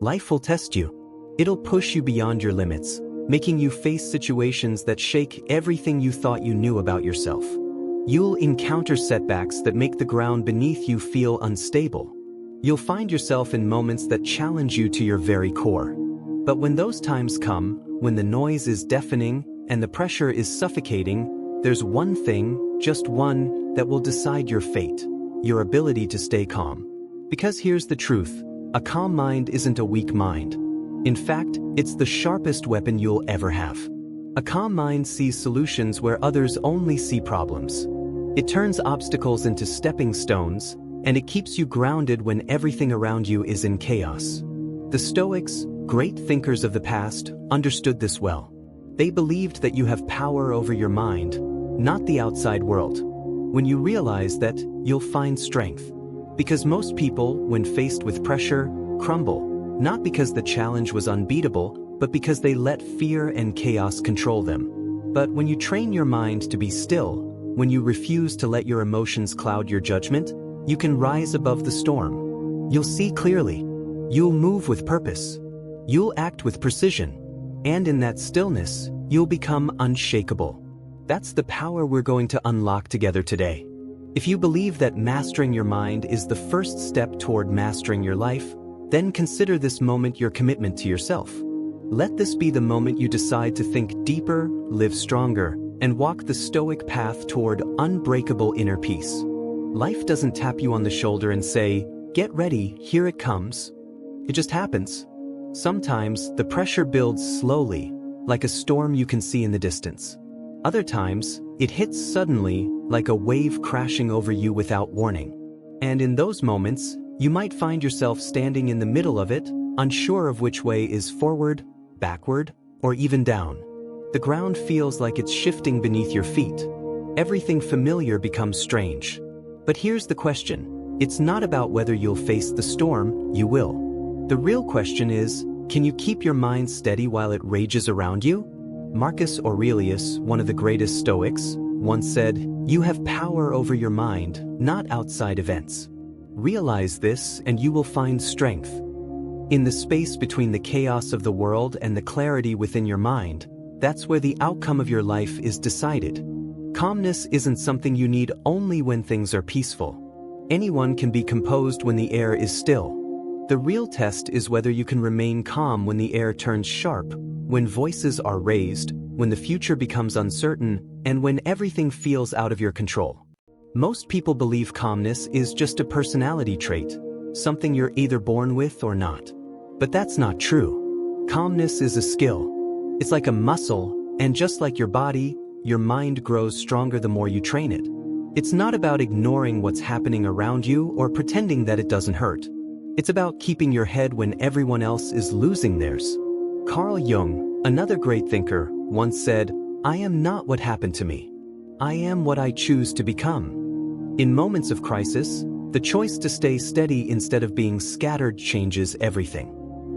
Life will test you. It'll push you beyond your limits, making you face situations that shake everything you thought you knew about yourself. You'll encounter setbacks that make the ground beneath you feel unstable. You'll find yourself in moments that challenge you to your very core. But when those times come, when the noise is deafening and the pressure is suffocating, there's one thing, just one, that will decide your fate: your ability to stay calm. Because here's the truth: a calm mind isn't a weak mind. In fact, it's the sharpest weapon you'll ever have. A calm mind sees solutions where others only see problems. It turns obstacles into stepping stones, and it keeps you grounded when everything around you is in chaos. The Stoics, great thinkers of the past, understood this well. They believed that you have power over your mind, not the outside world. When you realize that, you'll find strength. Because most people, when faced with pressure, crumble, not because the challenge was unbeatable, but because they let fear and chaos control them. But when you train your mind to be still, when you refuse to let your emotions cloud your judgment, you can rise above the storm. You'll see clearly. You'll move with purpose. You'll act with precision. And in that stillness, you'll become unshakable. That's the power we're going to unlock together today. If you believe that mastering your mind is the first step toward mastering your life, then consider this moment your commitment to yourself. Let this be the moment you decide to think deeper, live stronger, and walk the Stoic path toward unbreakable inner peace. Life doesn't tap you on the shoulder and say, "Get ready, here it comes." It just happens. Sometimes, the pressure builds slowly, like a storm you can see in the distance. Other times, it hits suddenly, like a wave crashing over you without warning. And in those moments, you might find yourself standing in the middle of it, unsure of which way is forward, backward, or even down. The ground feels like it's shifting beneath your feet. Everything familiar becomes strange. But here's the question: it's not about whether you'll face the storm, you will. The real question is, can you keep your mind steady while it rages around you? Marcus Aurelius, one of the greatest Stoics, once said, "You have power over your mind, not outside events." Realize this and you will find strength. In the space between the chaos of the world and the clarity within your mind, that's where the outcome of your life is decided. Calmness isn't something you need only when things are peaceful. Anyone can be composed when the air is still. The real test is whether you can remain calm when the air turns sharp, when voices are raised, when the future becomes uncertain, and when everything feels out of your control. Most people believe calmness is just a personality trait, something you're either born with or not. But that's not true. Calmness is a skill. It's like a muscle, and just like your body, your mind grows stronger the more you train it. It's not about ignoring what's happening around you or pretending that it doesn't hurt. It's about keeping your head when everyone else is losing theirs. Carl Jung, another great thinker, once said, "I am not what happened to me. I am what I choose to become." In moments of crisis, the choice to stay steady instead of being scattered changes everything.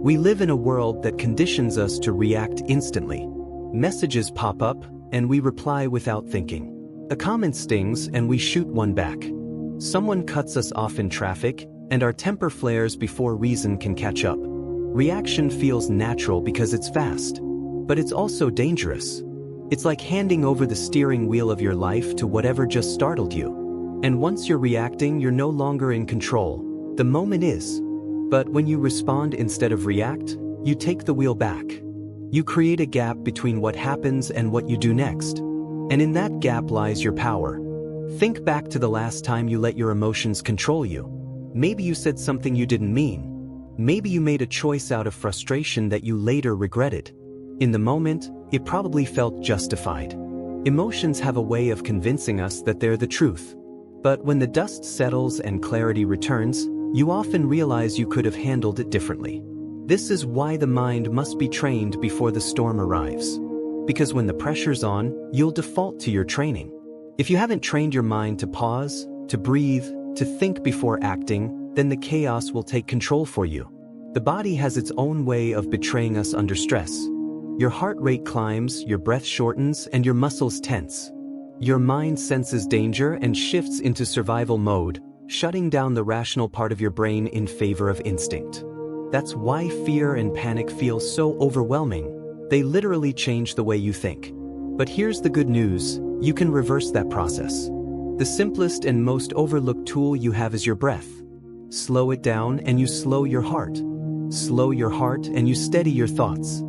We live in a world that conditions us to react instantly. Messages pop up, and we reply without thinking. A comment stings, and we shoot one back. Someone cuts us off in traffic, and our temper flares before reason can catch up. Reaction feels natural because it's fast, but it's also dangerous. It's like handing over the steering wheel of your life to whatever just startled you. And once you're reacting, you're no longer in control. The moment is. But when you respond instead of react, you take the wheel back. You create a gap between what happens and what you do next. And in that gap lies your power. Think back to the last time you let your emotions control you. Maybe you said something you didn't mean. Maybe you made a choice out of frustration that you later regretted. In the moment, it probably felt justified. Emotions have a way of convincing us that they're the truth. But when the dust settles and clarity returns, you often realize you could have handled it differently. This is why the mind must be trained before the storm arrives. Because when the pressure's on, you'll default to your training. If you haven't trained your mind to pause, to breathe, to think before acting, then the chaos will take control for you. The body has its own way of betraying us under stress. Your heart rate climbs, your breath shortens, and your muscles tense. Your mind senses danger and shifts into survival mode, shutting down the rational part of your brain in favor of instinct. That's why fear and panic feel so overwhelming. They literally change the way you think. But here's the good news, you can reverse that process. The simplest and most overlooked tool you have is your breath. Slow it down and you slow your heart. Slow your heart and you steady your thoughts.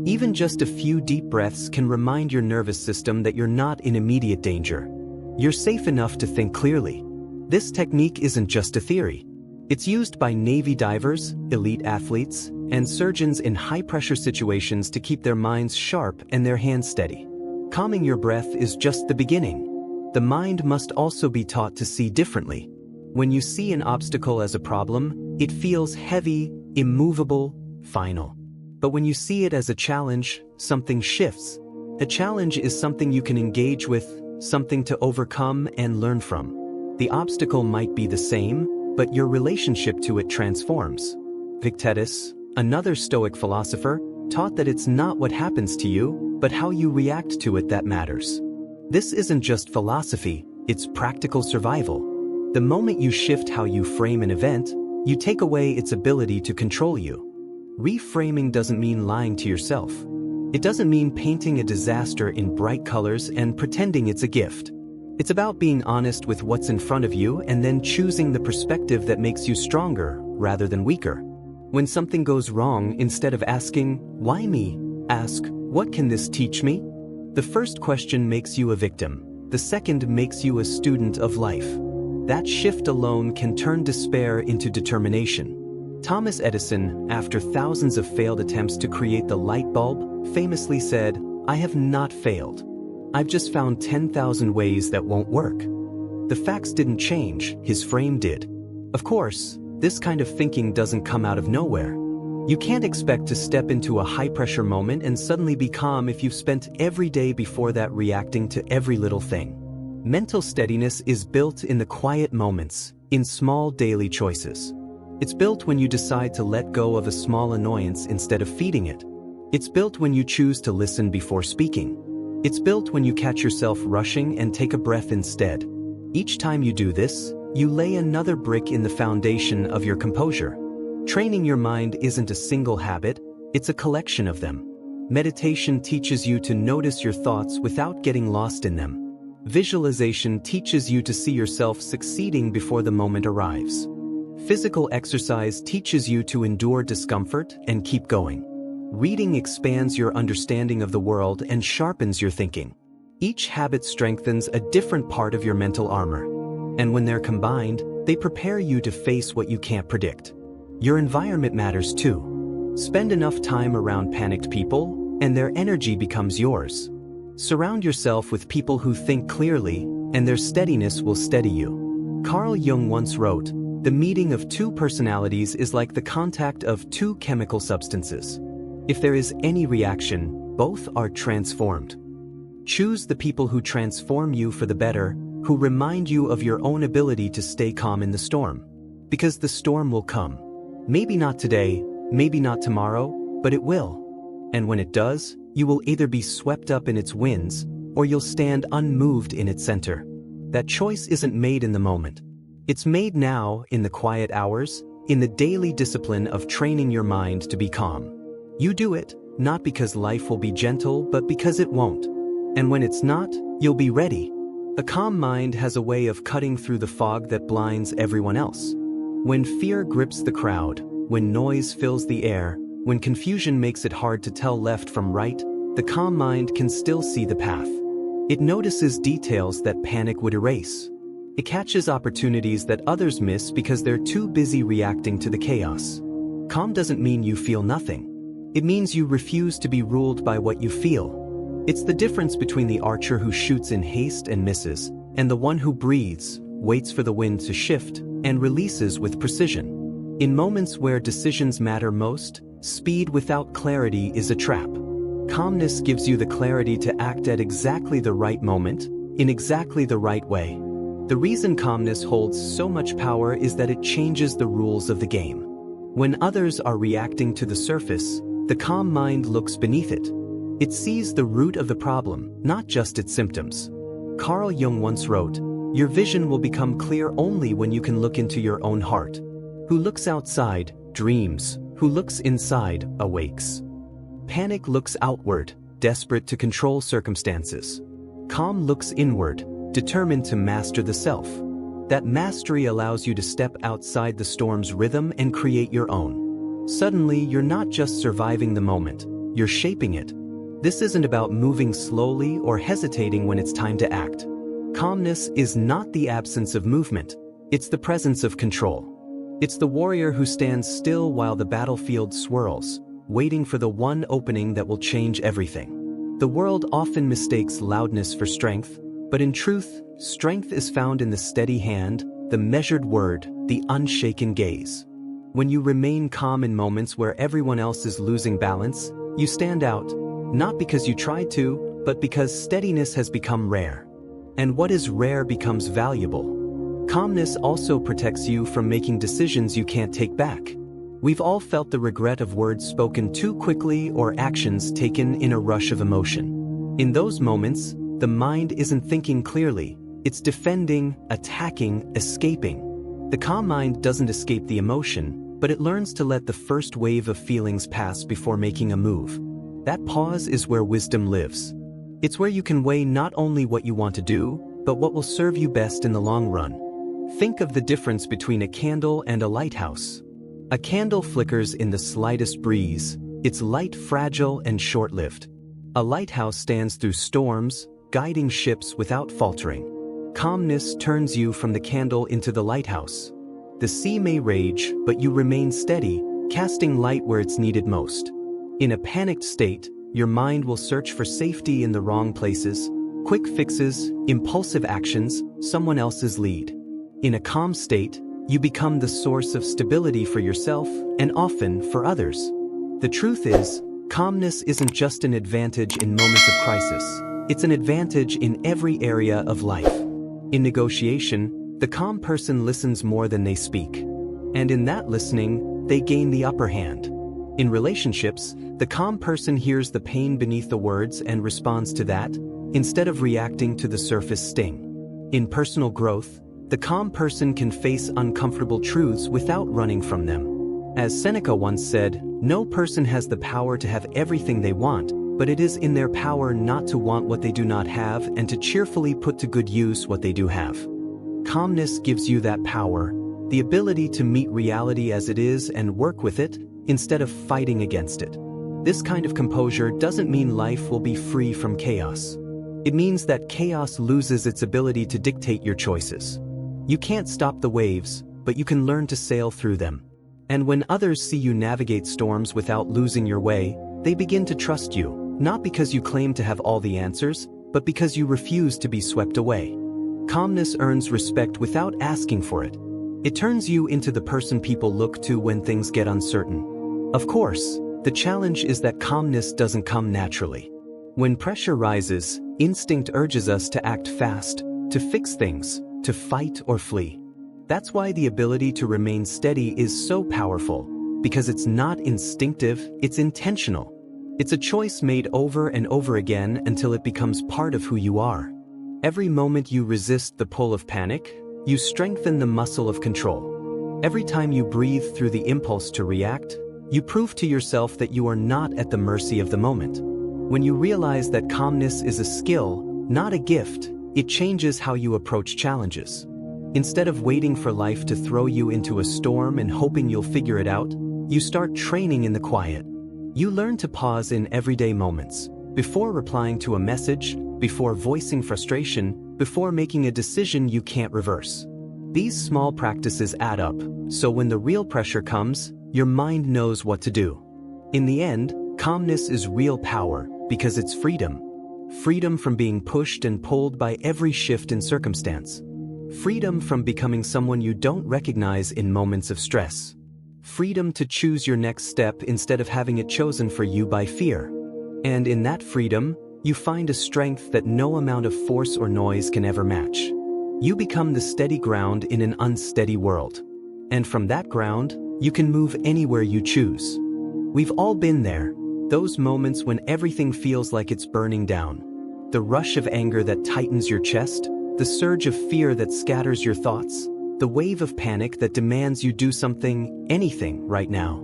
Even just a few deep breaths can remind your nervous system that you're not in immediate danger. You're safe enough to think clearly. This technique isn't just a theory. It's used by Navy divers, elite athletes, and surgeons in high-pressure situations to keep their minds sharp and their hands steady. Calming your breath is just the beginning. The mind must also be taught to see differently. When you see an obstacle as a problem, it feels heavy, immovable, final. But when you see it as a challenge, something shifts. A challenge is something you can engage with, something to overcome and learn from. The obstacle might be the same, but your relationship to it transforms. Epictetus, another Stoic philosopher, taught that it's not what happens to you, but how you react to it that matters. This isn't just philosophy, it's practical survival. The moment you shift how you frame an event, you take away its ability to control you. Reframing doesn't mean lying to yourself. It doesn't mean painting a disaster in bright colors and pretending it's a gift. It's about being honest with what's in front of you and then choosing the perspective that makes you stronger rather than weaker. When something goes wrong, instead of asking, "Why me?" ask, "What can this teach me?" The first question makes you a victim. The second makes you a student of life. That shift alone can turn despair into determination. Thomas Edison, after thousands of failed attempts to create the light bulb, famously said, "I have not failed. I've just found 10,000 ways that won't work." The facts didn't change, his frame did. Of course, this kind of thinking doesn't come out of nowhere. You can't expect to step into a high-pressure moment and suddenly be calm if you've spent every day before that reacting to every little thing. Mental steadiness is built in the quiet moments, in small daily choices. It's built when you decide to let go of a small annoyance instead of feeding it. It's built when you choose to listen before speaking. It's built when you catch yourself rushing and take a breath instead. Each time you do this, you lay another brick in the foundation of your composure. Training your mind isn't a single habit, it's a collection of them. Meditation teaches you to notice your thoughts without getting lost in them. Visualization teaches you to see yourself succeeding before the moment arrives. Physical exercise teaches you to endure discomfort and keep going. Reading expands your understanding of the world and sharpens your thinking. Each habit strengthens a different part of your mental armor. And when they're combined, they prepare you to face what you can't predict. Your environment matters too. Spend enough time around panicked people, and their energy becomes yours. Surround yourself with people who think clearly, and their steadiness will steady you. Carl Jung once wrote, "The meeting of two personalities is like the contact of two chemical substances. If there is any reaction, both are transformed." Choose the people who transform you for the better, who remind you of your own ability to stay calm in the storm. Because the storm will come. Maybe not today, maybe not tomorrow, but it will. And when it does, you will either be swept up in its winds, or you'll stand unmoved in its center. That choice isn't made in the moment. It's made now, in the quiet hours, in the daily discipline of training your mind to be calm. You do it, not because life will be gentle, but because it won't. And when it's not, you'll be ready. A calm mind has a way of cutting through the fog that blinds everyone else. When fear grips the crowd, when noise fills the air, when confusion makes it hard to tell left from right, the calm mind can still see the path. It notices details that panic would erase. It catches opportunities that others miss because they're too busy reacting to the chaos. Calm doesn't mean you feel nothing. It means you refuse to be ruled by what you feel. It's the difference between the archer who shoots in haste and misses, and the one who breathes, waits for the wind to shift, and releases with precision. In moments where decisions matter most, speed without clarity is a trap. Calmness gives you the clarity to act at exactly the right moment, in exactly the right way. The reason calmness holds so much power is that it changes the rules of the game. When others are reacting to the surface, the calm mind looks beneath it. It sees the root of the problem, not just its symptoms. Carl Jung once wrote, "Your vision will become clear only when you can look into your own heart. Who looks outside, dreams. who looks inside awakes. Panic looks outward, desperate to control circumstances. Calm looks inward, determined to master the self. That mastery allows you to step outside the storm's rhythm and create your own. Suddenly, you're not just surviving the moment, you're shaping it. This isn't about moving slowly or hesitating when it's time to act. Calmness is not the absence of movement, it's the presence of control. It's the warrior who stands still while the battlefield swirls, waiting for the one opening that will change everything. The world often mistakes loudness for strength, but in truth, strength is found in the steady hand, the measured word, the unshaken gaze. When you remain calm in moments where everyone else is losing balance, you stand out, not because you tried to, but because steadiness has become rare. And what is rare becomes valuable. Calmness also protects you from making decisions you can't take back. We've all felt the regret of words spoken too quickly or actions taken in a rush of emotion. In those moments, the mind isn't thinking clearly, it's defending, attacking, escaping. The calm mind doesn't escape the emotion, but it learns to let the first wave of feelings pass before making a move. That pause is where wisdom lives. It's where you can weigh not only what you want to do, but what will serve you best in the long run. Think of the difference between a candle and a lighthouse. A candle flickers in the slightest breeze, its light fragile and short-lived. A lighthouse stands through storms, guiding ships without faltering. Calmness turns you from the candle into the lighthouse. The sea may rage, but you remain steady, casting light where it's needed most. In a panicked state, your mind will search for safety in the wrong places, quick fixes, impulsive actions, someone else's lead. In a calm state, you become the source of stability for yourself and often for others. The truth is, calmness isn't just an advantage in moments of crisis. It's an advantage in every area of life. In negotiation, the calm person listens more than they speak. And in that listening, they gain the upper hand. In relationships, the calm person hears the pain beneath the words and responds to that, instead of reacting to the surface sting. In personal growth, the calm person can face uncomfortable truths without running from them. As Seneca once said, no person has the power to have everything they want, but it is in their power not to want what they do not have and to cheerfully put to good use what they do have. Calmness gives you that power, the ability to meet reality as it is and work with it, instead of fighting against it. This kind of composure doesn't mean life will be free from chaos. It means that chaos loses its ability to dictate your choices. You can't stop the waves, but you can learn to sail through them. And when others see you navigate storms without losing your way, they begin to trust you, not because you claim to have all the answers, but because you refuse to be swept away. Calmness earns respect without asking for it. It turns you into the person people look to when things get uncertain. Of course, the challenge is that calmness doesn't come naturally. When pressure rises, instinct urges us to act fast, to fix things, to fight or flee. That's why the ability to remain steady is so powerful, because it's not instinctive, it's intentional. It's a choice made over and over again until it becomes part of who you are. Every moment you resist the pull of panic, you strengthen the muscle of control. Every time you breathe through the impulse to react, you prove to yourself that you are not at the mercy of the moment. When you realize that calmness is a skill, not a gift, it changes how you approach challenges. Instead of waiting for life to throw you into a storm and hoping you'll figure it out, you start training in the quiet. You learn to pause in everyday moments, before replying to a message, before voicing frustration, before making a decision you can't reverse. These small practices add up, so when the real pressure comes, your mind knows what to do. In the end, calmness is real power, because it's freedom. Freedom from being pushed and pulled by every shift in circumstance. Freedom from becoming someone you don't recognize in moments of stress. Freedom to choose your next step instead of having it chosen for you by fear. And in that freedom, you find a strength that no amount of force or noise can ever match. You become the steady ground in an unsteady world. And from that ground, you can move anywhere you choose. We've all been there, those moments when everything feels like it's burning down. The rush of anger that tightens your chest, the surge of fear that scatters your thoughts, the wave of panic that demands you do something, anything, right now.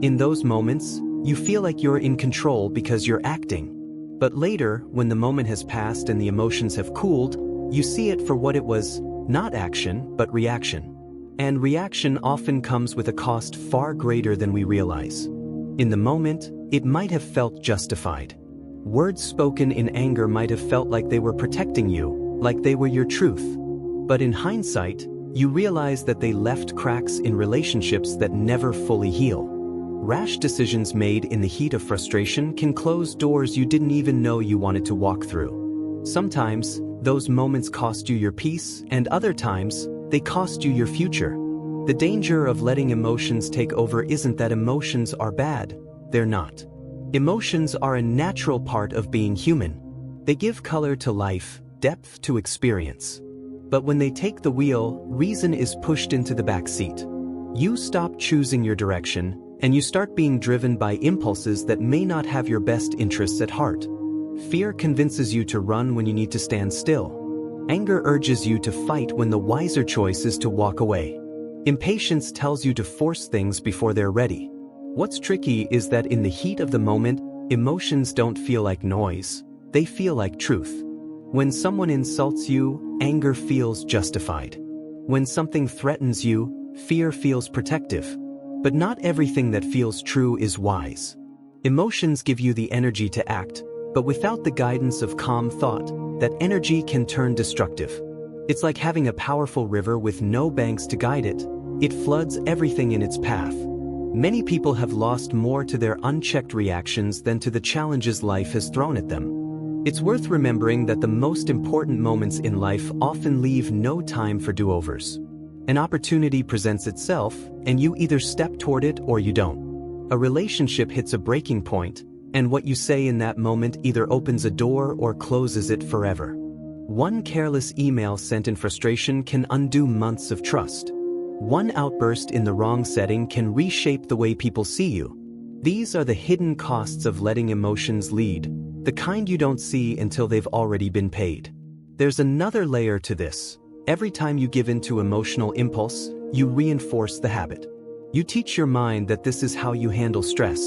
In those moments, you feel like you're in control because you're acting. But later, when the moment has passed and the emotions have cooled, you see it for what it was, not action, but reaction. And reaction often comes with a cost far greater than we realize. In the moment, it might have felt justified. Words spoken in anger might have felt like they were protecting you, like they were your truth. But in hindsight, you realize that they left cracks in relationships that never fully heal. Rash decisions made in the heat of frustration can close doors you didn't even know you wanted to walk through. Sometimes, those moments cost you your peace, and other times, they cost you your future. The danger of letting emotions take over isn't that emotions are bad. They're not. Emotions are a natural part of being human. They give color to life, depth to experience. But when they take the wheel, reason is pushed into the back seat. You stop choosing your direction, and you start being driven by impulses that may not have your best interests at heart. Fear convinces you to run when you need to stand still. Anger urges you to fight when the wiser choice is to walk away. Impatience tells you to force things before they're ready. What's tricky is that in the heat of the moment, emotions don't feel like noise. They feel like truth. When someone insults you, anger feels justified. When something threatens you, fear feels protective. But not everything that feels true is wise. Emotions give you the energy to act, but without the guidance of calm thought, that energy can turn destructive. It's like having a powerful river with no banks to guide it. It floods everything in its path. Many people have lost more to their unchecked reactions than to the challenges life has thrown at them. It's worth remembering that the most important moments in life often leave no time for do-overs. An opportunity presents itself, and you either step toward it or you don't. A relationship hits a breaking point, and what you say in that moment either opens a door or closes it forever. One careless email sent in frustration can undo months of trust. One outburst in the wrong setting can reshape the way people see you. These are the hidden costs of letting emotions lead, the kind you don't see until they've already been paid. There's another layer to this. Every time you give in to emotional impulse, you reinforce the habit. You teach your mind that this is how you handle stress.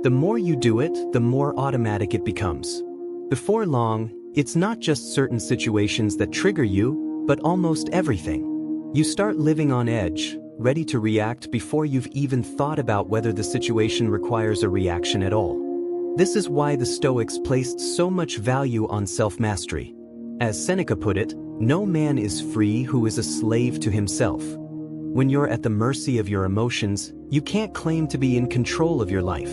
The more you do it, the more automatic it becomes. Before long, it's not just certain situations that trigger you, but almost everything. You start living on edge, ready to react before you've even thought about whether the situation requires a reaction at all. This is why the Stoics placed so much value on self-mastery. As Seneca put it, no man is free who is a slave to himself. When you're at the mercy of your emotions, you can't claim to be in control of your life.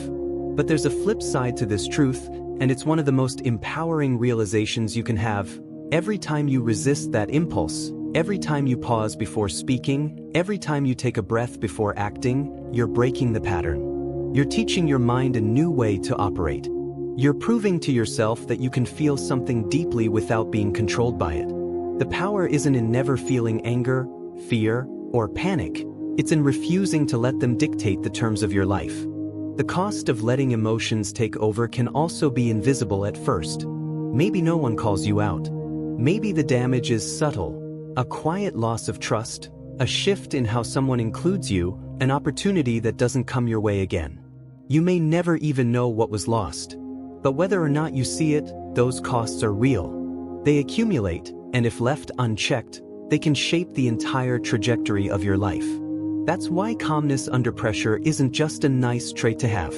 But there's a flip side to this truth, and it's one of the most empowering realizations you can have. Every time you resist that impulse, every time you pause before speaking, every time you take a breath before acting, you're breaking the pattern. You're teaching your mind a new way to operate. You're proving to yourself that you can feel something deeply without being controlled by it. The power isn't in never feeling anger, fear, or panic. It's in refusing to let them dictate the terms of your life. The cost of letting emotions take over can also be invisible at first. Maybe no one calls you out. Maybe the damage is subtle, a quiet loss of trust, a shift in how someone includes you, an opportunity that doesn't come your way again. You may never even know what was lost. But whether or not you see it, those costs are real. They accumulate, and if left unchecked, they can shape the entire trajectory of your life. That's why calmness under pressure isn't just a nice trait to have.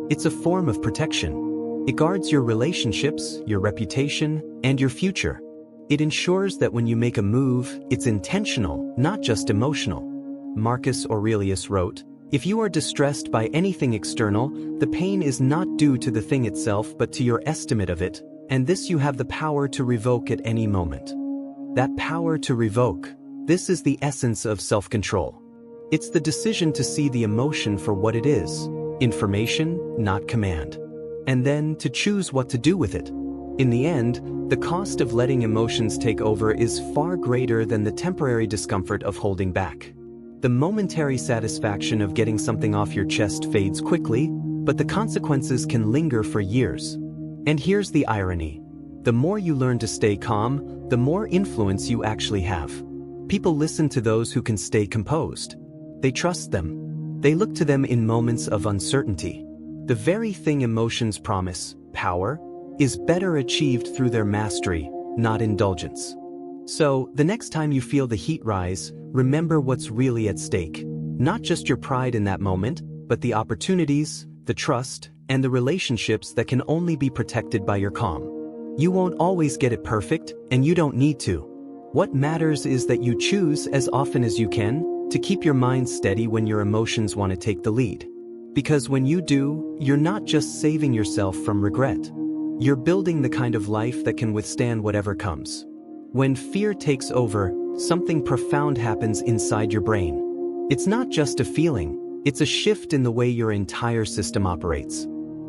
It's a form of protection. It guards your relationships, your reputation, and your future. It ensures that when you make a move, it's intentional, not just emotional. Marcus Aurelius wrote, "If you are distressed by anything external, the pain is not due to the thing itself but to your estimate of it, and this you have the power to revoke at any moment." That power to revoke, this is the essence of self-control. It's the decision to see the emotion for what it is, information, not command, and then to choose what to do with it. In the end, the cost of letting emotions take over is far greater than the temporary discomfort of holding back. The momentary satisfaction of getting something off your chest fades quickly, but the consequences can linger for years. And here's the irony. The more you learn to stay calm, the more influence you actually have. People listen to those who can stay composed. They trust them. They look to them in moments of uncertainty. The very thing emotions promise, power, is better achieved through their mastery, not indulgence. So, the next time you feel the heat rise, remember what's really at stake. Not just your pride in that moment, but the opportunities, the trust, and the relationships that can only be protected by your calm. You won't always get it perfect, and you don't need to. What matters is that you choose as often as you can to keep your mind steady when your emotions want to take the lead. Because when you do, you're not just saving yourself from regret. You're building the kind of life that can withstand whatever comes. When fear takes over, something profound happens inside your brain. It's not just a feeling, it's a shift in the way your entire system operates.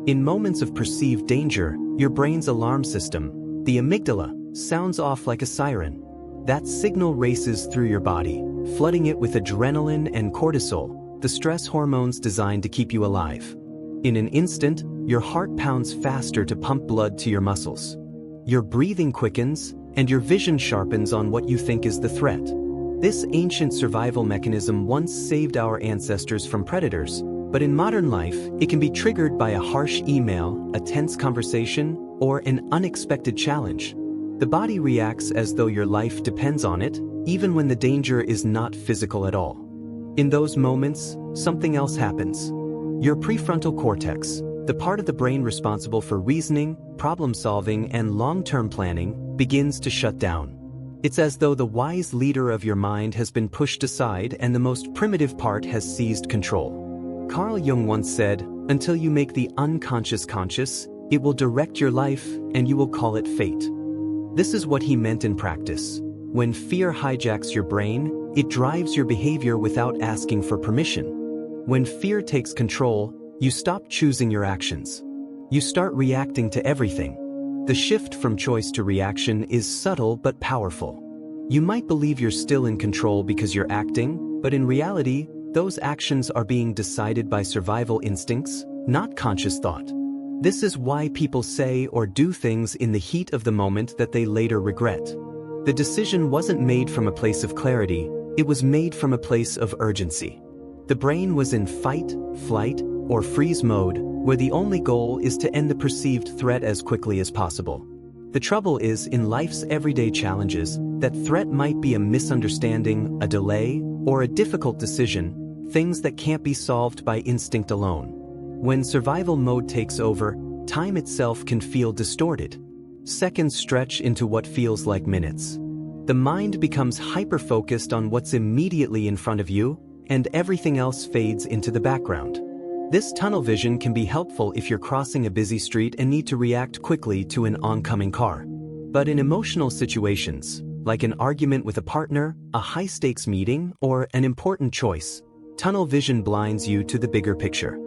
In moments of perceived danger, your brain's alarm system, the amygdala, sounds off like a siren. That signal races through your body, flooding it with adrenaline and cortisol, the stress hormones designed to keep you alive. In an instant, your heart pounds faster to pump blood to your muscles. Your breathing quickens, and your vision sharpens on what you think is the threat. This ancient survival mechanism once saved our ancestors from predators, but in modern life, it can be triggered by a harsh email, a tense conversation, or an unexpected challenge. The body reacts as though your life depends on it, even when the danger is not physical at all. In those moments, something else happens. Your prefrontal cortex, the part of the brain responsible for reasoning, problem-solving, and long-term planning, begins to shut down. It's as though the wise leader of your mind has been pushed aside and the most primitive part has seized control. Carl Jung once said, "Until you make the unconscious conscious, it will direct your life and you will call it fate." This is what he meant in practice. When fear hijacks your brain, it drives your behavior without asking for permission. When fear takes control, you stop choosing your actions. You start reacting to everything. The shift from choice to reaction is subtle but powerful. You might believe you're still in control because you're acting, but in reality, those actions are being decided by survival instincts, not conscious thought. This is why people say or do things in the heat of the moment that they later regret. The decision wasn't made from a place of clarity, it was made from a place of urgency. The brain was in fight, flight, or freeze mode, where the only goal is to end the perceived threat as quickly as possible. The trouble is, in life's everyday challenges, that threat might be a misunderstanding, a delay, or a difficult decision, things that can't be solved by instinct alone. When survival mode takes over, time itself can feel distorted. Seconds stretch into what feels like minutes. The mind becomes hyper-focused on what's immediately in front of you, and everything else fades into the background. This tunnel vision can be helpful if you're crossing a busy street and need to react quickly to an oncoming car. But in emotional situations, like an argument with a partner, a high-stakes meeting, or an important choice, tunnel vision blinds you to the bigger picture.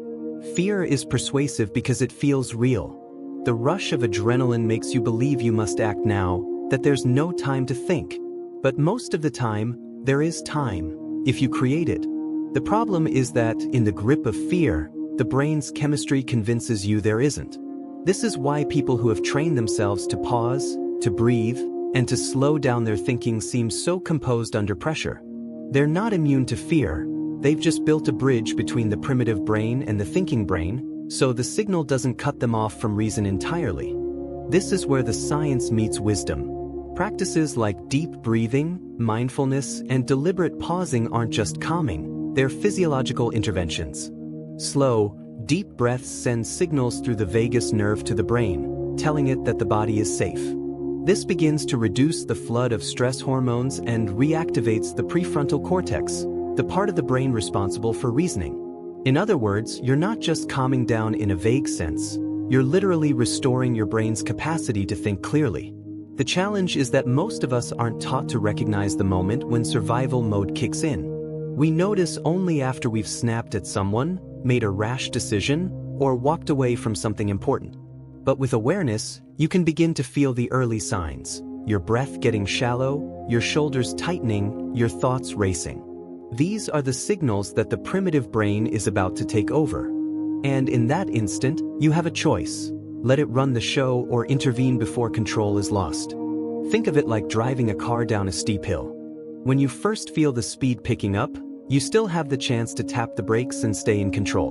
Fear is persuasive because it feels real. The rush of adrenaline makes you believe you must act now, that there's no time to think. But most of the time, there is time, if you create it. The problem is that, in the grip of fear, the brain's chemistry convinces you there isn't. This is why people who have trained themselves to pause, to breathe, and to slow down their thinking seem so composed under pressure. They're not immune to fear, they've just built a bridge between the primitive brain and the thinking brain, so the signal doesn't cut them off from reason entirely. This is where the science meets wisdom. Practices like deep breathing, mindfulness, and deliberate pausing aren't just calming. They're physiological interventions. Slow, deep breaths send signals through the vagus nerve to the brain, telling it that the body is safe. This begins to reduce the flood of stress hormones and reactivates the prefrontal cortex, the part of the brain responsible for reasoning. In other words, you're not just calming down in a vague sense, you're literally restoring your brain's capacity to think clearly. The challenge is that most of us aren't taught to recognize the moment when survival mode kicks in. We notice only after we've snapped at someone, made a rash decision, or walked away from something important. But with awareness, you can begin to feel the early signs. Your breath getting shallow, your shoulders tightening, your thoughts racing. These are the signals that the primitive brain is about to take over. And in that instant, you have a choice. Let it run the show or intervene before control is lost. Think of it like driving a car down a steep hill. When you first feel the speed picking up, You still have the chance to tap the brakes and stay in control.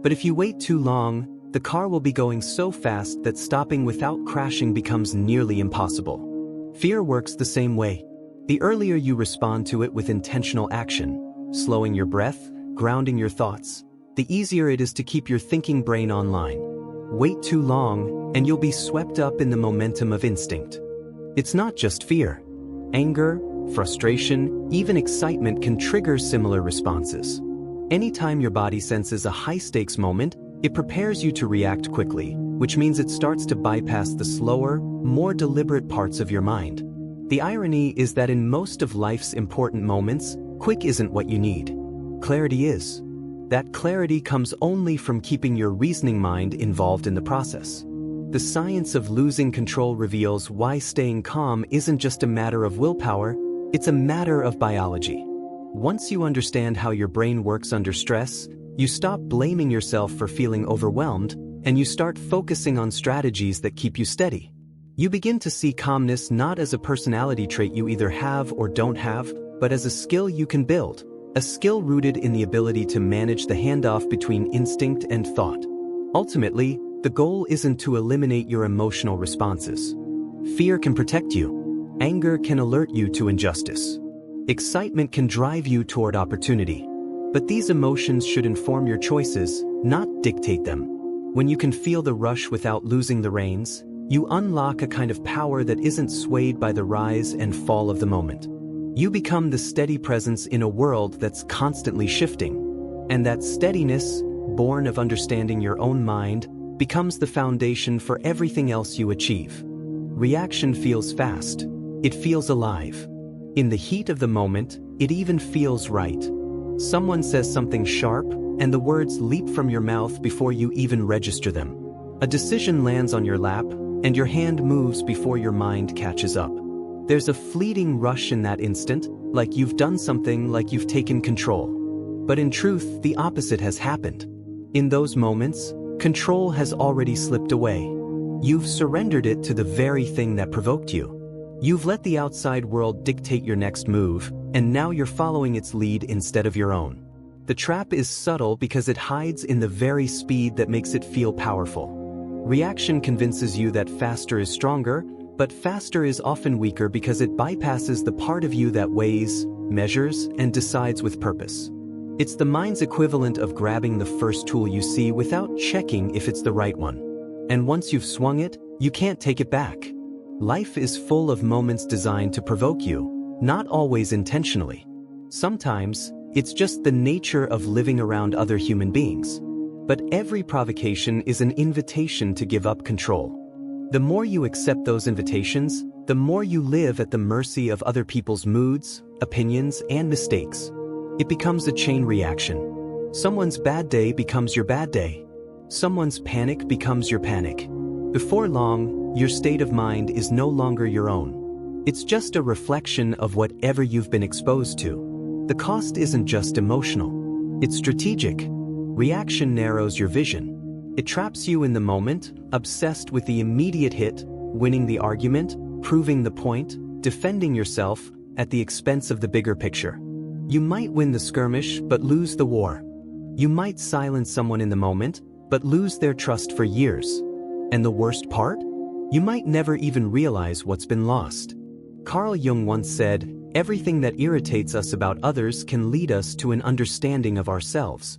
But if you wait too long, the car will be going so fast that stopping without crashing becomes nearly impossible. Fear works the same way. The earlier you respond to it with intentional action, slowing your breath, grounding your thoughts, the easier it is to keep your thinking brain online. Wait too long, and you'll be swept up in the momentum of instinct. It's not just fear. Anger, frustration, even excitement can trigger similar responses. Anytime your body senses a high-stakes moment, it prepares you to react quickly, which means it starts to bypass the slower, more deliberate parts of your mind. The irony is that in most of life's important moments, quick isn't what you need. Clarity is. That clarity comes only from keeping your reasoning mind involved in the process. The science of losing control reveals why staying calm isn't just a matter of willpower, it's a matter of biology. Once you understand how your brain works under stress, you stop blaming yourself for feeling overwhelmed, and you start focusing on strategies that keep you steady. You begin to see calmness not as a personality trait you either have or don't have, but as a skill you can build, a skill rooted in the ability to manage the handoff between instinct and thought. Ultimately, the goal isn't to eliminate your emotional responses. Fear can protect you. Anger can alert you to injustice. Excitement can drive you toward opportunity. But these emotions should inform your choices, not dictate them. When you can feel the rush without losing the reins, you unlock a kind of power that isn't swayed by the rise and fall of the moment. You become the steady presence in a world that's constantly shifting. And that steadiness, born of understanding your own mind, becomes the foundation for everything else you achieve. Reaction feels fast. It feels alive. In the heat of the moment, it even feels right. Someone says something sharp, and the words leap from your mouth before you even register them. A decision lands on your lap, and your hand moves before your mind catches up. There's a fleeting rush in that instant, like you've done something, like you've taken control. But in truth, the opposite has happened. In those moments, control has already slipped away. You've surrendered it to the very thing that provoked you. You've let the outside world dictate your next move, and now you're following its lead instead of your own. The trap is subtle because it hides in the very speed that makes it feel powerful. Reaction convinces you that faster is stronger, but faster is often weaker because it bypasses the part of you that weighs, measures, and decides with purpose. It's the mind's equivalent of grabbing the first tool you see without checking if it's the right one. And once you've swung it, you can't take it back. Life is full of moments designed to provoke you, not always intentionally. Sometimes, it's just the nature of living around other human beings. But every provocation is an invitation to give up control. The more you accept those invitations, the more you live at the mercy of other people's moods, opinions, and mistakes. It becomes a chain reaction. Someone's bad day becomes your bad day. Someone's panic becomes your panic. Before long, your state of mind is no longer your own. It's just a reflection of whatever you've been exposed to. The cost isn't just emotional. It's strategic. Reaction narrows your vision. It traps you in the moment, obsessed with the immediate hit, winning the argument, proving the point, defending yourself, at the expense of the bigger picture. You might win the skirmish, but lose the war. You might silence someone in the moment, but lose their trust for years. And the worst part? You might never even realize what's been lost. Carl Jung once said, "Everything that irritates us about others can lead us to an understanding of ourselves."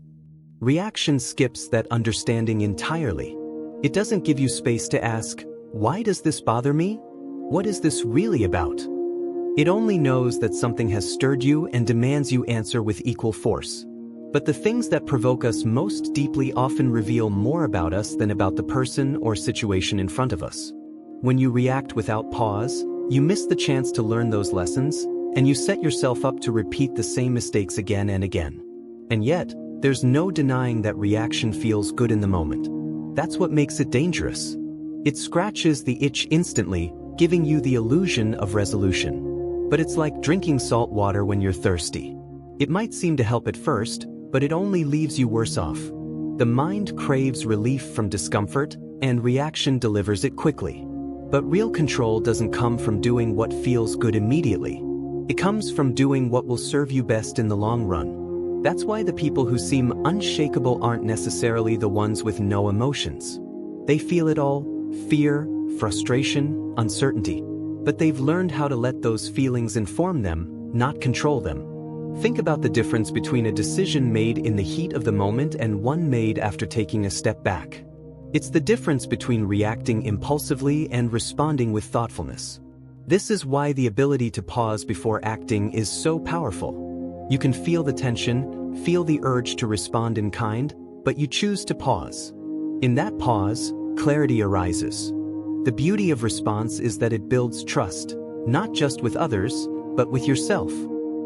Reaction skips that understanding entirely. It doesn't give you space to ask, "Why does this bother me? What is this really about?" It only knows that something has stirred you and demands you answer with equal force. But the things that provoke us most deeply often reveal more about us than about the person or situation in front of us. When you react without pause, you miss the chance to learn those lessons, and you set yourself up to repeat the same mistakes again and again. And yet, there's no denying that reaction feels good in the moment. That's what makes it dangerous. It scratches the itch instantly, giving you the illusion of resolution. But it's like drinking salt water when you're thirsty. It might seem to help at first, but it only leaves you worse off. The mind craves relief from discomfort, and reaction delivers it quickly. But real control doesn't come from doing what feels good immediately. It comes from doing what will serve you best in the long run. That's why the people who seem unshakable aren't necessarily the ones with no emotions. They feel it all: fear, frustration, uncertainty. But they've learned how to let those feelings inform them, not control them. Think about the difference between a decision made in the heat of the moment and one made after taking a step back. It's the difference between reacting impulsively and responding with thoughtfulness. This is why the ability to pause before acting is so powerful. You can feel the tension, feel the urge to respond in kind, but you choose to pause. In that pause, clarity arises. The beauty of response is that it builds trust, not just with others, but with yourself.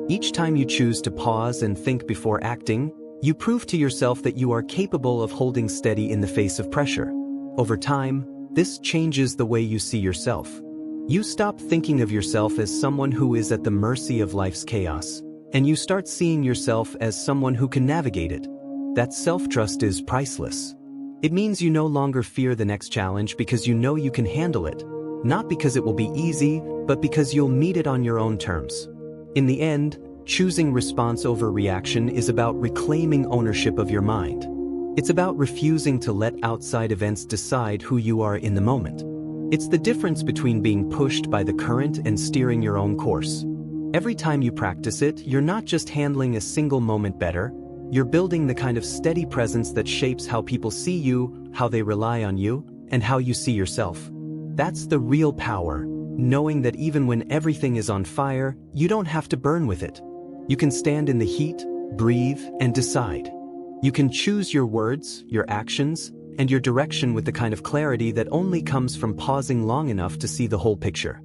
Each time you choose to pause and think before acting, you prove to yourself that you are capable of holding steady in the face of pressure. Over time, this changes the way you see yourself. You stop thinking of yourself as someone who is at the mercy of life's chaos, and you start seeing yourself as someone who can navigate it. That self-trust is priceless. It means you no longer fear the next challenge because you know you can handle it, not because it will be easy, but because you'll meet it on your own terms. In the end, choosing response over reaction is about reclaiming ownership of your mind. It's about refusing to let outside events decide who you are in the moment. It's the difference between being pushed by the current and steering your own course. Every time you practice it, you're not just handling a single moment better, you're building the kind of steady presence that shapes how people see you, how they rely on you, and how you see yourself. That's the real power, knowing that even when everything is on fire, you don't have to burn with it. You can stand in the heat, breathe, and decide. You can choose your words, your actions, and your direction with the kind of clarity that only comes from pausing long enough to see the whole picture.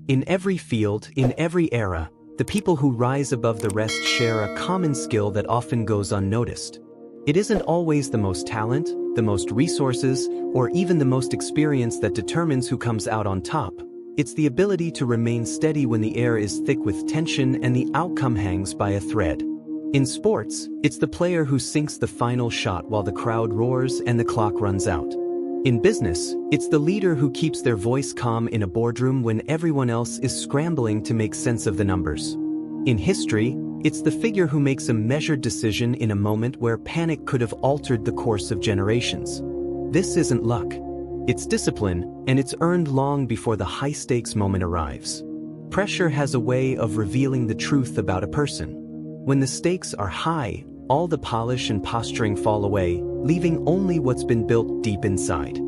In every field, in every era, the people who rise above the rest share a common skill that often goes unnoticed. It isn't always the most talent, the most resources, or even the most experience that determines who comes out on top. It's the ability to remain steady when the air is thick with tension and the outcome hangs by a thread. In sports, it's the player who sinks the final shot while the crowd roars and the clock runs out. In business, it's the leader who keeps their voice calm in a boardroom when everyone else is scrambling to make sense of the numbers. In history, it's the figure who makes a measured decision in a moment where panic could have altered the course of generations. This isn't luck. It's discipline, and it's earned long before the high-stakes moment arrives. Pressure has a way of revealing the truth about a person. When the stakes are high, all the polish and posturing fall away, leaving only what's been built deep inside.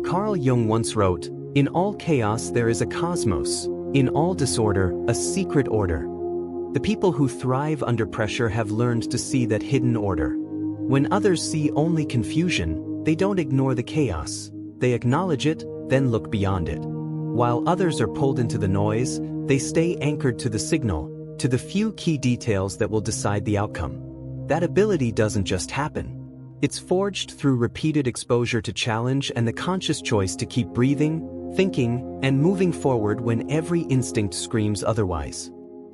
Carl Jung once wrote, "In all chaos there is a cosmos, in all disorder, a secret order." The people who thrive under pressure have learned to see that hidden order. When others see only confusion, they don't ignore the chaos. They acknowledge it, then look beyond it. While others are pulled into the noise, they stay anchored to the signal, to the few key details that will decide the outcome. That ability doesn't just happen. It's forged through repeated exposure to challenge and the conscious choice to keep breathing, thinking, and moving forward when every instinct screams otherwise.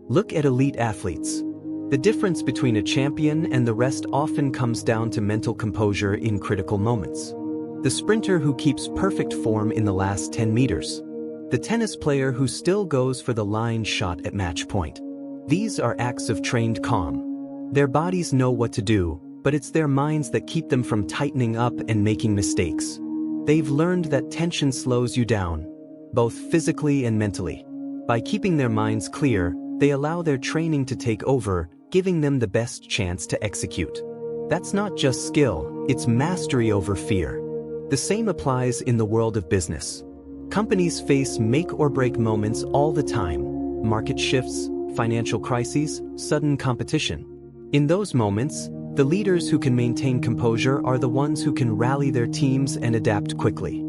Look at elite athletes. The difference between a champion and the rest often comes down to mental composure in critical moments. The sprinter who keeps perfect form in the last 10 meters. The tennis player who still goes for the line shot at match point. These are acts of trained calm. Their bodies know what to do, but it's their minds that keep them from tightening up and making mistakes. They've learned that tension slows you down, both physically and mentally. By keeping their minds clear, they allow their training to take over, giving them the best chance to execute. That's not just skill, it's mastery over fear. The same applies in the world of business. Companies face make-or-break moments all the time: market shifts, financial crises, sudden competition. In those moments, the leaders who can maintain composure are the ones who can rally their teams and adapt quickly.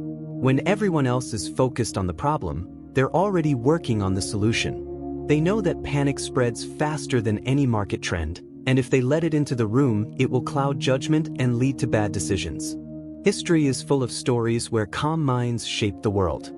When everyone else is focused on the problem, they're already working on the solution. They know that panic spreads faster than any market trend, and if they let it into the room, it will cloud judgment and lead to bad decisions. History is full of stories where calm minds shaped the world.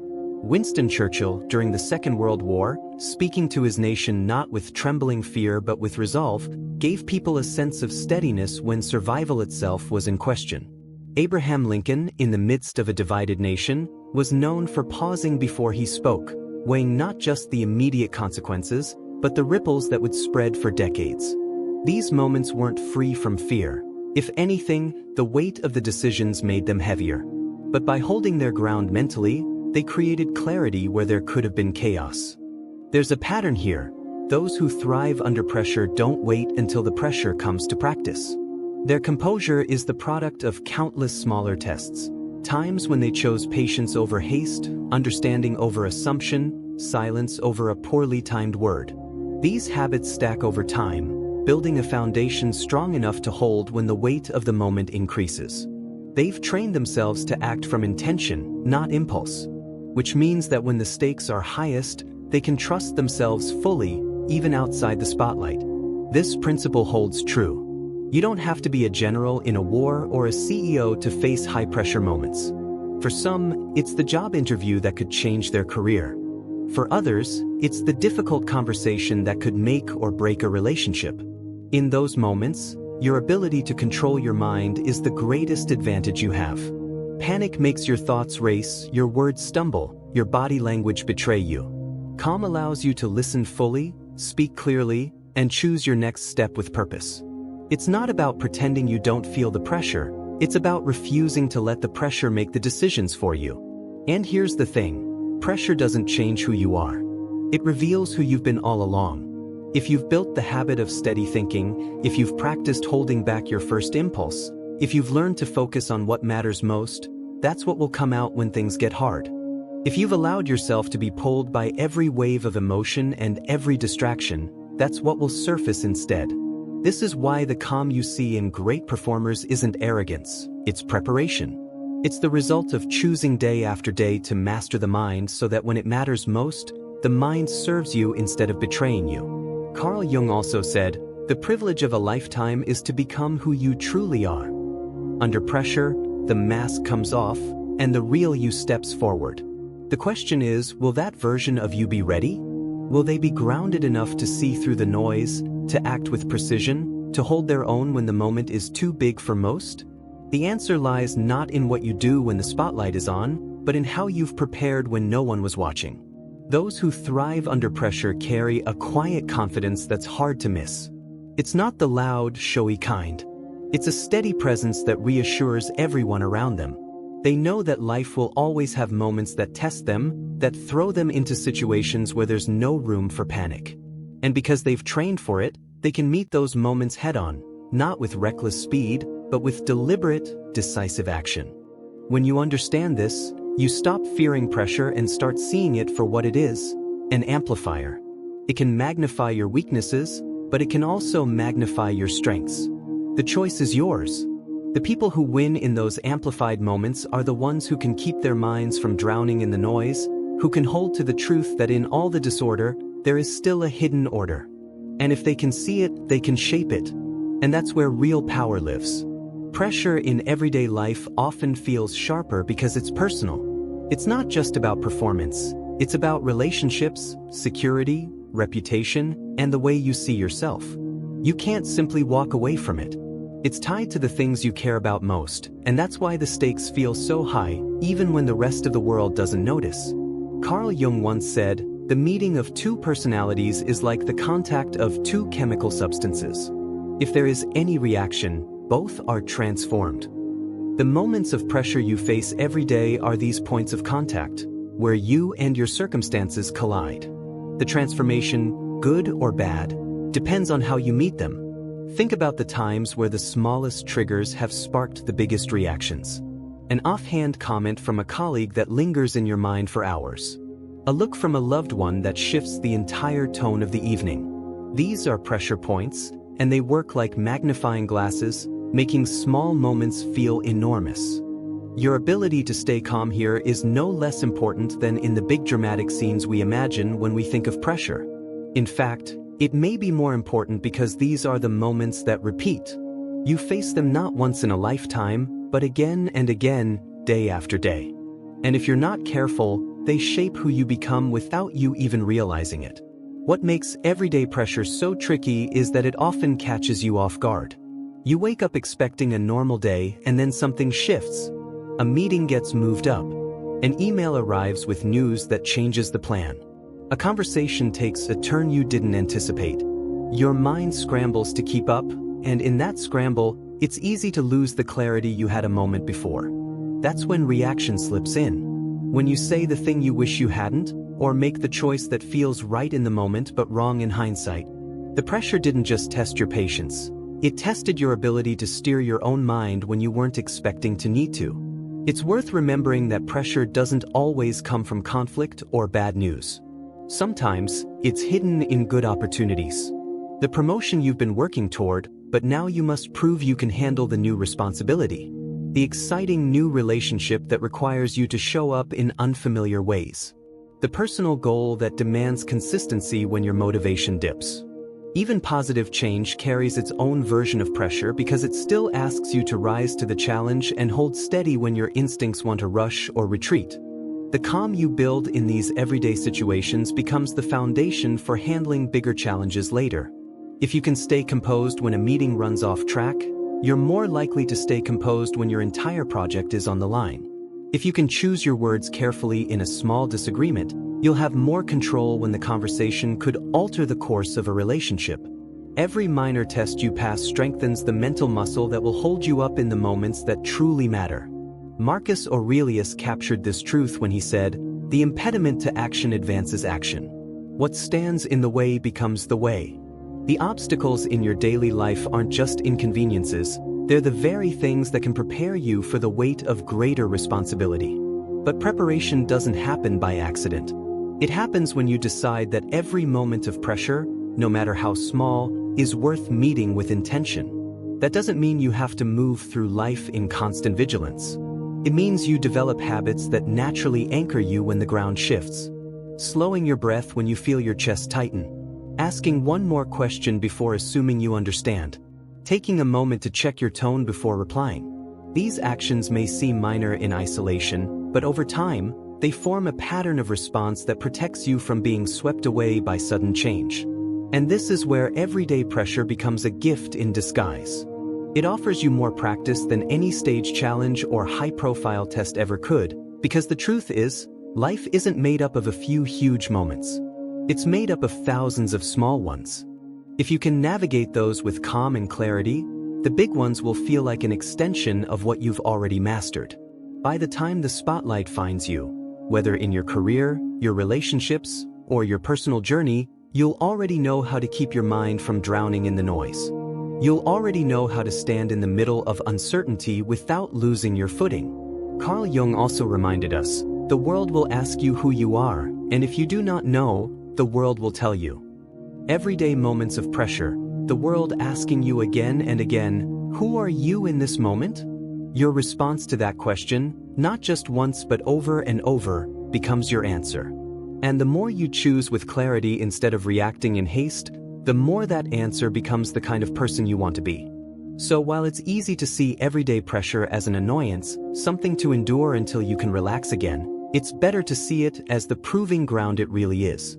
Winston Churchill, during the Second World War, speaking to his nation not with trembling fear but with resolve, gave people a sense of steadiness when survival itself was in question. Abraham Lincoln, in the midst of a divided nation, was known for pausing before he spoke, weighing not just the immediate consequences, but the ripples that would spread for decades. These moments weren't free from fear. If anything, the weight of the decisions made them heavier. But by holding their ground mentally, they created clarity where there could have been chaos. There's a pattern here. Those who thrive under pressure don't wait until the pressure comes to practice. Their composure is the product of countless smaller tests. Times when they chose patience over haste, understanding over assumption, silence over a poorly timed word. These habits stack over time, building a foundation strong enough to hold when the weight of the moment increases. They've trained themselves to act from intention, not impulse, which means that when the stakes are highest, they can trust themselves fully, even outside the spotlight. This principle holds true. You don't have to be a general in a war or a CEO to face high-pressure moments. For some, it's the job interview that could change their career. For others, it's the difficult conversation that could make or break a relationship. In those moments, your ability to control your mind is the greatest advantage you have. Panic makes your thoughts race, your words stumble, your body language betray you. Calm allows you to listen fully, speak clearly, and choose your next step with purpose. It's not about pretending you don't feel the pressure, it's about refusing to let the pressure make the decisions for you. And here's the thing, pressure doesn't change who you are. It reveals who you've been all along. If you've built the habit of steady thinking, if you've practiced holding back your first impulse, if you've learned to focus on what matters most, that's what will come out when things get hard. If you've allowed yourself to be pulled by every wave of emotion and every distraction, that's what will surface instead. This is why the calm you see in great performers isn't arrogance, it's preparation. It's the result of choosing day after day to master the mind so that when it matters most, the mind serves you instead of betraying you. Carl Jung also said, "The privilege of a lifetime is to become who you truly are." Under pressure, the mask comes off, and the real you steps forward. The question is, will that version of you be ready? Will they be grounded enough to see through the noise, to act with precision, to hold their own when the moment is too big for most? The answer lies not in what you do when the spotlight is on, but in how you've prepared when no one was watching. Those who thrive under pressure carry a quiet confidence that's hard to miss. It's not the loud, showy kind. It's a steady presence that reassures everyone around them. They know that life will always have moments that test them, that throw them into situations where there's no room for panic. And because they've trained for it, they can meet those moments head-on, not with reckless speed, but with deliberate, decisive action. When you understand this, you stop fearing pressure and start seeing it for what it is, an amplifier. It can magnify your weaknesses, but it can also magnify your strengths. The choice is yours. The people who win in those amplified moments are the ones who can keep their minds from drowning in the noise, who can hold to the truth that in all the disorder, there is still a hidden order. And if they can see it, they can shape it. And that's where real power lives. Pressure in everyday life often feels sharper because it's personal. It's not just about performance. It's about relationships, security, reputation, and the way you see yourself. You can't simply walk away from it. It's tied to the things you care about most, and that's why the stakes feel so high, even when the rest of the world doesn't notice. Carl Jung once said, "The meeting of two personalities is like the contact of two chemical substances. If there is any reaction, both are transformed." The moments of pressure you face every day are these points of contact, where you and your circumstances collide. The transformation, good or bad, depends on how you meet them. Think about the times where the smallest triggers have sparked the biggest reactions. An offhand comment from a colleague that lingers in your mind for hours. A look from a loved one that shifts the entire tone of the evening. These are pressure points, and they work like magnifying glasses, making small moments feel enormous. Your ability to stay calm here is no less important than in the big dramatic scenes we imagine when we think of pressure. In fact, it may be more important because these are the moments that repeat. You face them not once in a lifetime, but again and again, day after day. And if you're not careful, they shape who you become without you even realizing it. What makes everyday pressure so tricky is that it often catches you off guard. You wake up expecting a normal day and then something shifts. A meeting gets moved up. An email arrives with news that changes the plan. A conversation takes a turn you didn't anticipate. Your mind scrambles to keep up, and in that scramble, it's easy to lose the clarity you had a moment before. That's when reaction slips in. When you say the thing you wish you hadn't, or make the choice that feels right in the moment but wrong in hindsight. The pressure didn't just test your patience. It tested your ability to steer your own mind when you weren't expecting to need to. It's worth remembering that pressure doesn't always come from conflict or bad news. Sometimes, it's hidden in good opportunities. The promotion you've been working toward, but now you must prove you can handle the new responsibility. The exciting new relationship that requires you to show up in unfamiliar ways. The personal goal that demands consistency when your motivation dips. Even positive change carries its own version of pressure because it still asks you to rise to the challenge and hold steady when your instincts want to rush or retreat. The calm you build in these everyday situations becomes the foundation for handling bigger challenges later. If you can stay composed when a meeting runs off track, you're more likely to stay composed when your entire project is on the line. If you can choose your words carefully in a small disagreement, you'll have more control when the conversation could alter the course of a relationship. Every minor test you pass strengthens the mental muscle that will hold you up in the moments that truly matter. Marcus Aurelius captured this truth when he said, "The impediment to action advances action. What stands in the way becomes the way." The obstacles in your daily life aren't just inconveniences, they're the very things that can prepare you for the weight of greater responsibility. But preparation doesn't happen by accident. It happens when you decide that every moment of pressure, no matter how small, is worth meeting with intention. That doesn't mean you have to move through life in constant vigilance. It means you develop habits that naturally anchor you when the ground shifts. Slowing your breath when you feel your chest tighten. Asking one more question before assuming you understand. Taking a moment to check your tone before replying. These actions may seem minor in isolation, but over time, they form a pattern of response that protects you from being swept away by sudden change. And this is where everyday pressure becomes a gift in disguise. It offers you more practice than any stage challenge or high-profile test ever could, because the truth is, life isn't made up of a few huge moments. It's made up of thousands of small ones. If you can navigate those with calm and clarity, the big ones will feel like an extension of what you've already mastered. By the time the spotlight finds you, whether in your career, your relationships, or your personal journey, you'll already know how to keep your mind from drowning in the noise. You'll already know how to stand in the middle of uncertainty without losing your footing. Carl Jung also reminded us, the world will ask you who you are, and if you do not know, the world will tell you. Everyday moments of pressure, the world asking you again and again, who are you in this moment? Your response to that question, not just once but over and over, becomes your answer. And the more you choose with clarity instead of reacting in haste, the more that answer becomes the kind of person you want to be. So while it's easy to see everyday pressure as an annoyance, something to endure until you can relax again, it's better to see it as the proving ground it really is.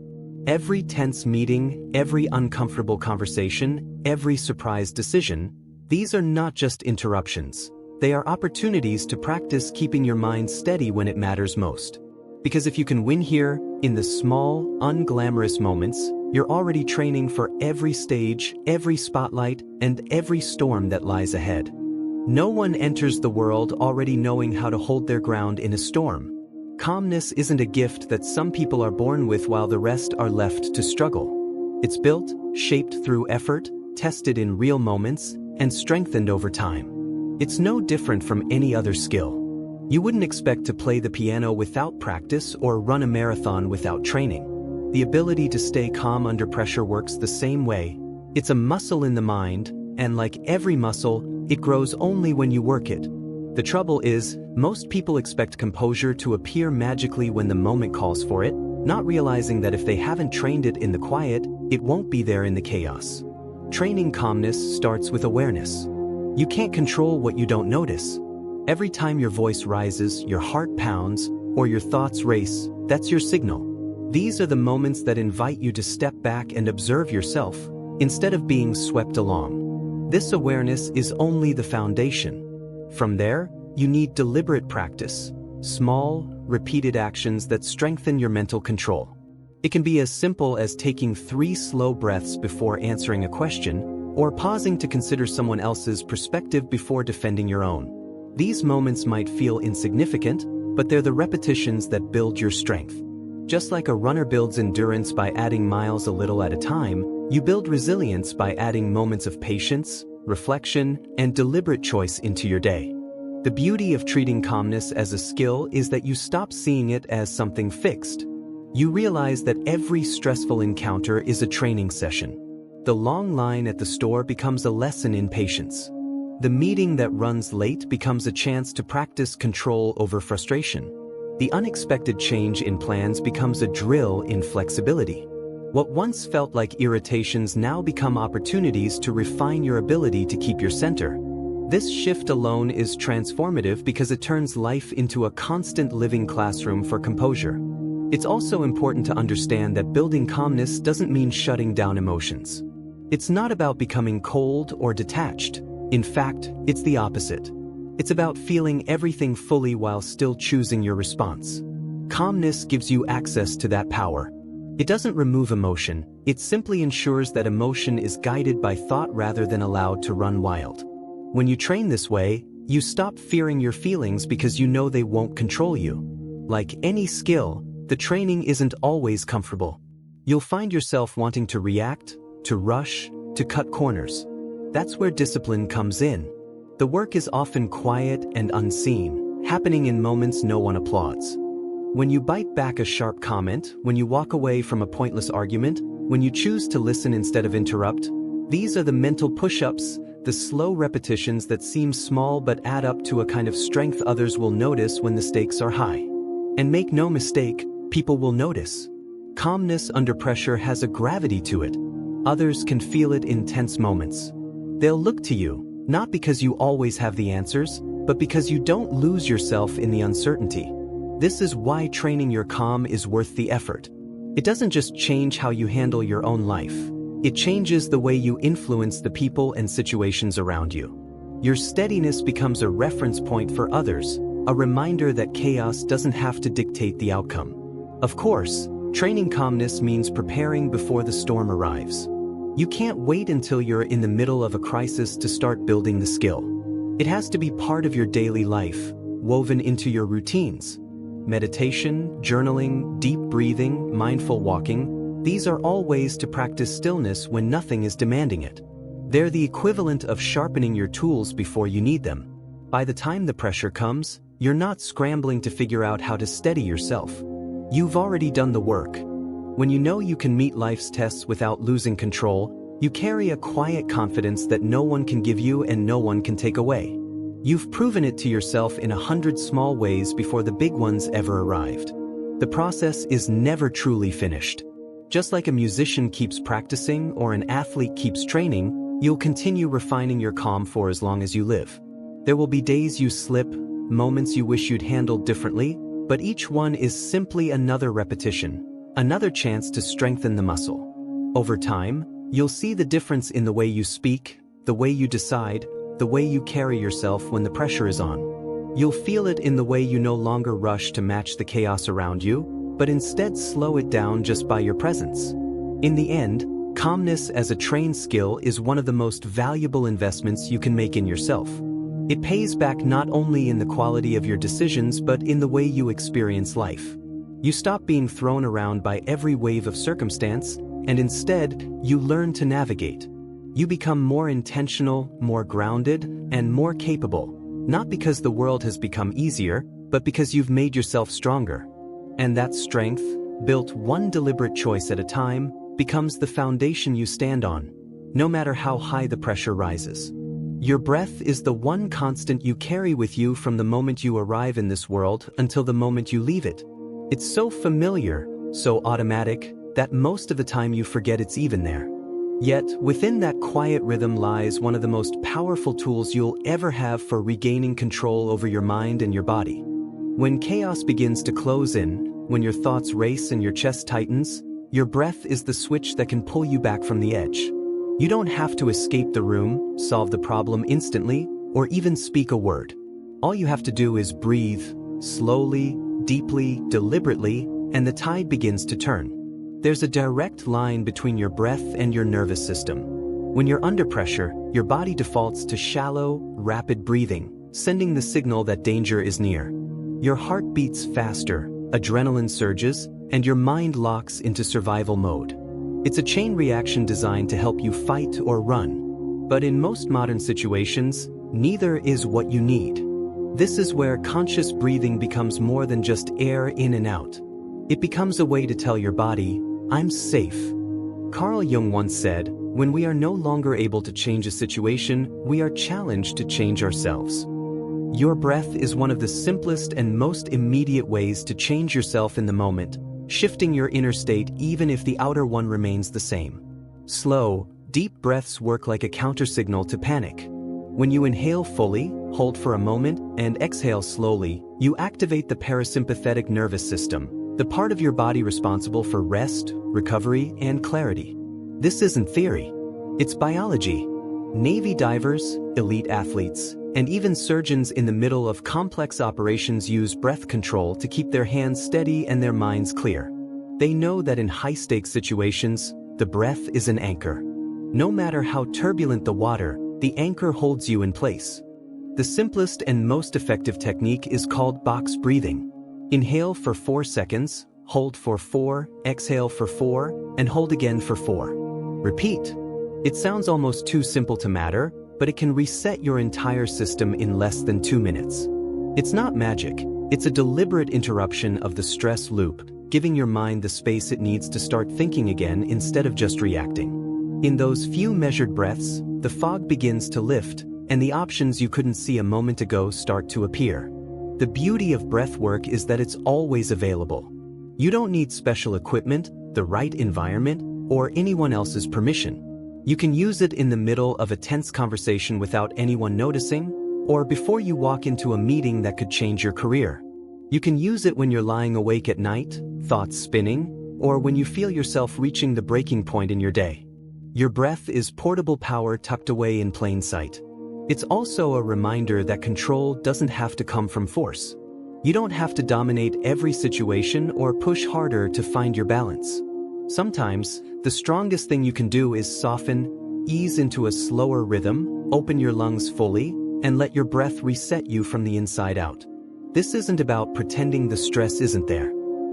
Every tense meeting, every uncomfortable conversation, every surprise decision, these are not just interruptions. They are opportunities to practice keeping your mind steady when it matters most. Because if you can win here, in the small, unglamorous moments, you're already training for every stage, every spotlight, and every storm that lies ahead. No one enters the world already knowing how to hold their ground in a storm. Calmness isn't a gift that some people are born with while the rest are left to struggle. It's built, shaped through effort, tested in real moments, and strengthened over time. It's no different from any other skill. You wouldn't expect to play the piano without practice or run a marathon without training. The ability to stay calm under pressure works the same way. It's a muscle in the mind, and like every muscle, it grows only when you work it. The trouble is, most people expect composure to appear magically when the moment calls for it, not realizing that if they haven't trained it in the quiet, it won't be there in the chaos. Training calmness starts with awareness. You can't control what you don't notice. Every time your voice rises, your heart pounds, or your thoughts race, that's your signal. These are the moments that invite you to step back and observe yourself, instead of being swept along. This awareness is only the foundation. From there, you need deliberate practice, small, repeated actions that strengthen your mental control. It can be as simple as taking 3 slow breaths before answering a question, or pausing to consider someone else's perspective before defending your own. These moments might feel insignificant, but they're the repetitions that build your strength. Just like a runner builds endurance by adding miles a little at a time, you build resilience by adding moments of patience, reflection, and deliberate choice into your day. The beauty of treating calmness as a skill is that you stop seeing it as something fixed. You realize that every stressful encounter is a training session. The long line at the store becomes a lesson in patience. The meeting that runs late becomes a chance to practice control over frustration. The unexpected change in plans becomes a drill in flexibility. What once felt like irritations now become opportunities to refine your ability to keep your center. This shift alone is transformative because it turns life into a constant living classroom for composure. It's also important to understand that building calmness doesn't mean shutting down emotions. It's not about becoming cold or detached. In fact, it's the opposite. It's about feeling everything fully while still choosing your response. Calmness gives you access to that power. It doesn't remove emotion, it simply ensures that emotion is guided by thought rather than allowed to run wild. When you train this way, you stop fearing your feelings because you know they won't control you. Like any skill, the training isn't always comfortable. You'll find yourself wanting to react, to rush, to cut corners. That's where discipline comes in. The work is often quiet and unseen, happening in moments no one applauds. When you bite back a sharp comment, when you walk away from a pointless argument, when you choose to listen instead of interrupt, these are the mental push-ups, the slow repetitions that seem small but add up to a kind of strength others will notice when the stakes are high. And make no mistake, people will notice. Calmness under pressure has a gravity to it. Others can feel it in tense moments. They'll look to you, not because you always have the answers, but because you don't lose yourself in the uncertainty. This is why training your calm is worth the effort. It doesn't just change how you handle your own life. It changes the way you influence the people and situations around you. Your steadiness becomes a reference point for others, a reminder that chaos doesn't have to dictate the outcome. Of course, training calmness means preparing before the storm arrives. You can't wait until you're in the middle of a crisis to start building the skill. It has to be part of your daily life, woven into your routines. Meditation, journaling, deep breathing, mindful walking, these are all ways to practice stillness when nothing is demanding it. They're the equivalent of sharpening your tools before you need them. By the time the pressure comes, you're not scrambling to figure out how to steady yourself. You've already done the work. When you know you can meet life's tests without losing control, you carry a quiet confidence that no one can give you and no one can take away. You've proven it to yourself in 100 small ways before the big ones ever arrived. The process is never truly finished. Just like a musician keeps practicing or an athlete keeps training, you'll continue refining your calm for as long as you live. There will be days you slip, moments you wish you'd handled differently, but each one is simply another repetition, another chance to strengthen the muscle. Over time, you'll see the difference in the way you speak, the way you decide, the way you carry yourself when the pressure is on. You'll feel it in the way you no longer rush to match the chaos around you, but instead slow it down just by your presence. In the end, calmness as a trained skill is one of the most valuable investments you can make in yourself. It pays back not only in the quality of your decisions but in the way you experience life. You stop being thrown around by every wave of circumstance, and instead, you learn to navigate. You become more intentional, more grounded, and more capable, not because the world has become easier, but because you've made yourself stronger. And that strength, built one deliberate choice at a time, becomes the foundation you stand on, no matter how high the pressure rises. Your breath is the one constant you carry with you from the moment you arrive in this world until the moment you leave it. It's so familiar, so automatic, that most of the time you forget it's even there. Yet, within that quiet rhythm lies one of the most powerful tools you'll ever have for regaining control over your mind and your body. When chaos begins to close in, when your thoughts race and your chest tightens, your breath is the switch that can pull you back from the edge. You don't have to escape the room, solve the problem instantly, or even speak a word. All you have to do is breathe, slowly, deeply, deliberately, and the tide begins to turn. There's a direct line between your breath and your nervous system. When you're under pressure, your body defaults to shallow, rapid breathing, sending the signal that danger is near. Your heart beats faster, adrenaline surges, and your mind locks into survival mode. It's a chain reaction designed to help you fight or run. But in most modern situations, neither is what you need. This is where conscious breathing becomes more than just air in and out. It becomes a way to tell your body, I'm safe. Carl Jung once said, when we are no longer able to change a situation, we are challenged to change ourselves. Your breath is one of the simplest and most immediate ways to change yourself in the moment, shifting your inner state even if the outer one remains the same. Slow, deep breaths work like a countersignal to panic. When you inhale fully, hold for a moment, and exhale slowly, you activate the parasympathetic nervous system, the part of your body responsible for rest, recovery, and clarity. This isn't theory. It's biology. Navy divers, elite athletes, and even surgeons in the middle of complex operations use breath control to keep their hands steady and their minds clear. They know that in high-stakes situations, the breath is an anchor. No matter how turbulent the water, the anchor holds you in place. The simplest and most effective technique is called box breathing. Inhale for 4 seconds, hold for 4, exhale for 4, and hold again for 4. Repeat. It sounds almost too simple to matter, but it can reset your entire system in less than 2 minutes. It's not magic, it's a deliberate interruption of the stress loop, giving your mind the space it needs to start thinking again instead of just reacting. In those few measured breaths, the fog begins to lift, and the options you couldn't see a moment ago start to appear. The beauty of breath work is that it's always available. You don't need special equipment, the right environment, or anyone else's permission. You can use it in the middle of a tense conversation without anyone noticing, or before you walk into a meeting that could change your career. You can use it when you're lying awake at night, thoughts spinning, or when you feel yourself reaching the breaking point in your day. Your breath is portable power tucked away in plain sight. It's also a reminder that control doesn't have to come from force. You don't have to dominate every situation or push harder to find your balance. Sometimes, the strongest thing you can do is soften, ease into a slower rhythm, open your lungs fully, and let your breath reset you from the inside out. This isn't about pretending the stress isn't there.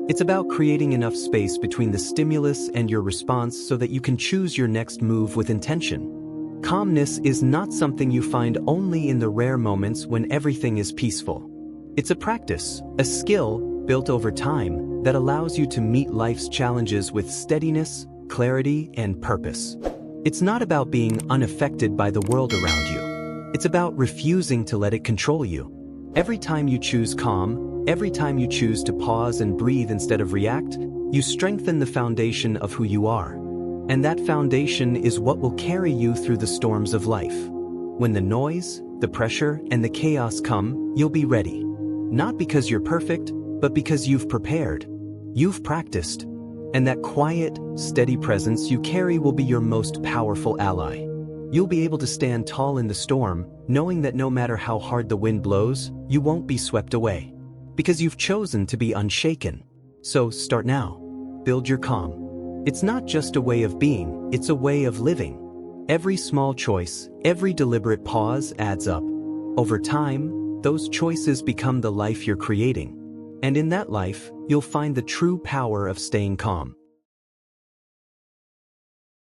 It's about creating enough space between the stimulus and your response so that you can choose your next move with intention. Calmness is not something you find only in the rare moments when everything is peaceful. It's a practice, a skill, built over time, that allows you to meet life's challenges with steadiness, clarity, and purpose. It's not about being unaffected by the world around you. It's about refusing to let it control you. Every time you choose calm, every time you choose to pause and breathe instead of react, you strengthen the foundation of who you are. And that foundation is what will carry you through the storms of life. When the noise, the pressure, and the chaos come, you'll be ready. Not because you're perfect, but because you've prepared. You've practiced. And that quiet, steady presence you carry will be your most powerful ally. You'll be able to stand tall in the storm, knowing that no matter how hard the wind blows, you won't be swept away. Because you've chosen to be unshaken. So start now. Build your calm. It's not just a way of being, it's a way of living. Every small choice, every deliberate pause adds up. Over time, those choices become the life you're creating. And in that life, you'll find the true power of staying calm.